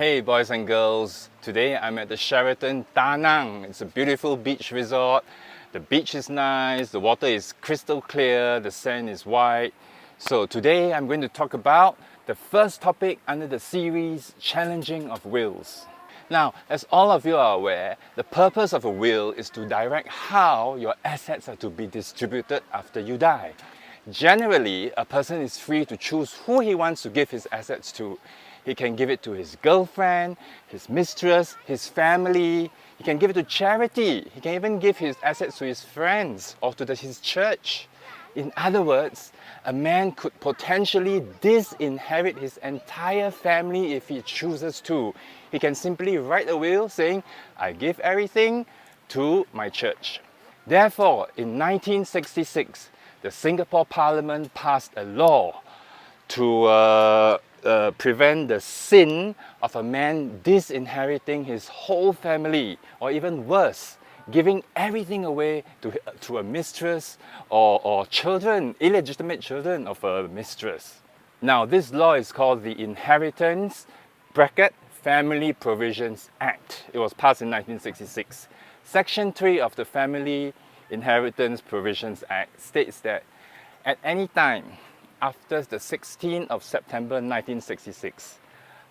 Hey boys and girls, today I'm at the Sheraton Da Nang. It's a beautiful beach resort. The beach is nice, the water is crystal clear, the sand is white. So today I'm going to talk about the first topic under the series, Challenging of Wills. Now, as all of you are aware, the purpose of a will is to direct how your assets are to be distributed after you die. Generally, a person is free to choose who he wants to give his assets to. He can give it to his girlfriend, his mistress, his family. He can give it to charity. He can even give his assets to his friends or to his church. In other words, a man could potentially disinherit his entire family if he chooses to. He can simply write a will saying, I give everything to my church. Therefore, in 1966, the Singapore Parliament passed a law to prevent the sin of a man disinheriting his whole family, or even worse, giving everything away to a mistress or children, illegitimate children of a mistress. Now, this law is called the Inheritance Family Provisions Act. It was passed in 1966. Section 3 of the Family Inheritance Provisions Act states that at any time after the 16th of September 1966,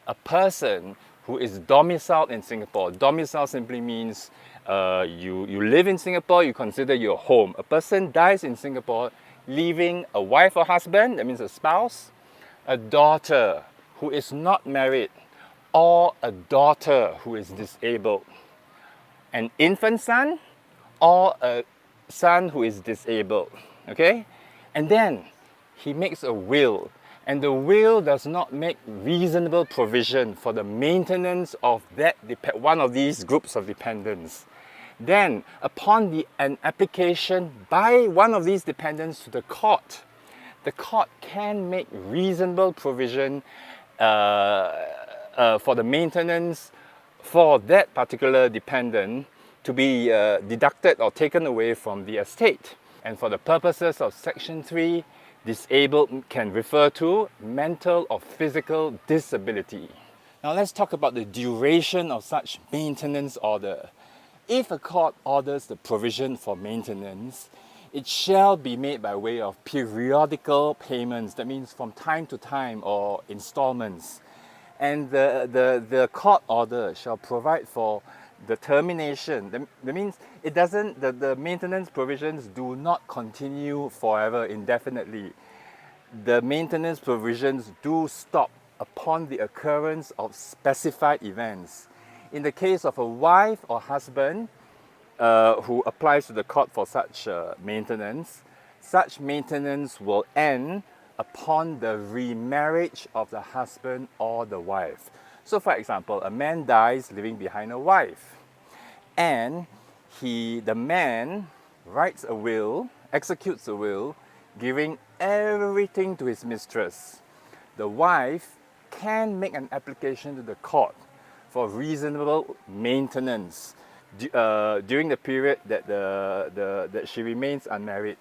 a person who is domiciled in Singapore, domicile simply means you live in Singapore, you consider your home. A person dies in Singapore, leaving a wife or husband, that means a spouse, a daughter who is not married, or a daughter who is disabled, an infant son, or a son who is disabled, okay? And then he makes a will, and the will does not make reasonable provision for the maintenance of one of these groups of dependents. Then, upon an application by one of these dependents to the court can make reasonable provision for the maintenance for that particular dependent to be deducted or taken away from the estate. And for the purposes of Section 3, disabled can refer to mental or physical disability. Now let's talk about the duration of such maintenance order. If a court orders the provision for maintenance, it shall be made by way of periodical payments, that means from time to time, or installments. And the court order shall provide for the termination. That means the maintenance provisions do not continue forever, indefinitely. The maintenance provisions do stop upon the occurrence of specified events. In the case of a wife or husband who applies to the court for such maintenance will end upon the remarriage of the husband or the wife. So for example, a man dies leaving behind a wife, and the man writes a will, executes a will, giving everything to his mistress. The wife can make an application to the court for reasonable maintenance during the period that she remains unmarried.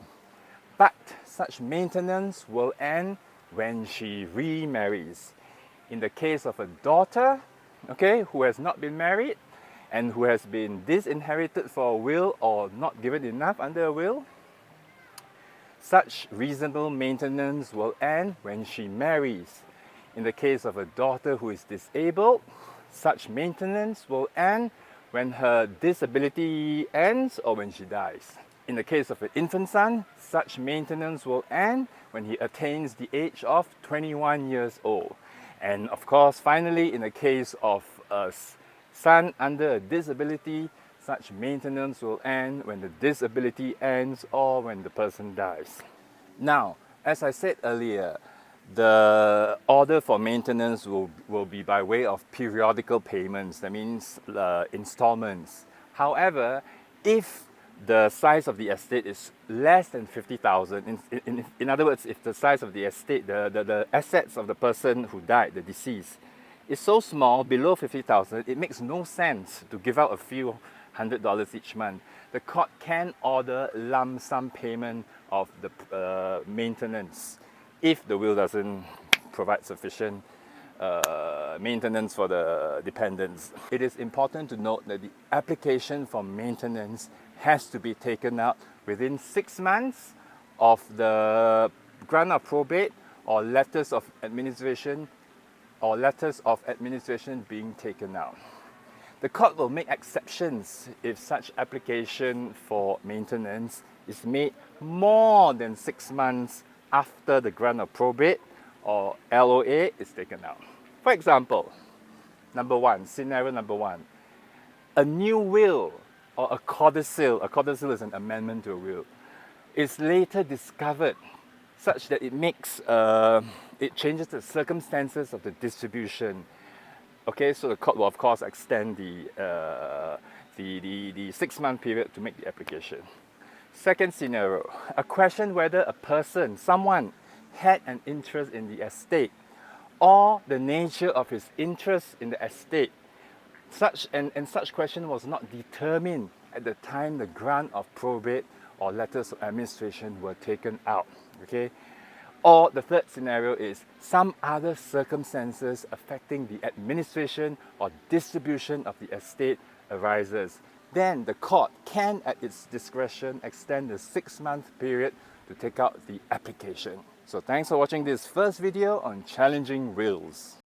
But such maintenance will end when she remarries. In the case of a daughter, who has not been married and who has been disinherited for a will or not given enough under a will, such reasonable maintenance will end when she marries. In the case of a daughter who is disabled, such maintenance will end when her disability ends or when she dies. In the case of an infant son, such maintenance will end when he attains the age of 21 years old. And of course, finally, in the case of a son under a disability, such maintenance will end when the disability ends or when the person dies. Now, as I said earlier, the order for maintenance will be by way of periodical payments, that means installments. However, if the size of the estate is less than 50,000, in other words, if the size of the estate, the assets of the person who died, the deceased, is so small, below 50,000, it makes no sense to give out a few $100 each month. The court can order lump sum payment of the maintenance if the will doesn't provide sufficient maintenance for the dependents. It is important to note that the application for maintenance has to be taken out within 6 months of the grant of probate or letters of administration being taken out. The court will make exceptions if such application for maintenance is made more than 6 months after the grant of probate or LOA is taken out. For example, scenario number one, a new will or a codicil is an amendment to a will, is later discovered such that it changes the circumstances of the distribution. Okay, so the court will of course extend the 6-month period to make the application. Second scenario, a question whether someone had an interest in the estate or the nature of his interest in the estate. Such question was not determined at the time the grant of probate or letters of administration were taken out. Okay? Or the third scenario is some other circumstances affecting the administration or distribution of the estate arises. Then the court can, at its discretion, extend the 6-month period to take out the application. So thanks for watching this first video on challenging wills.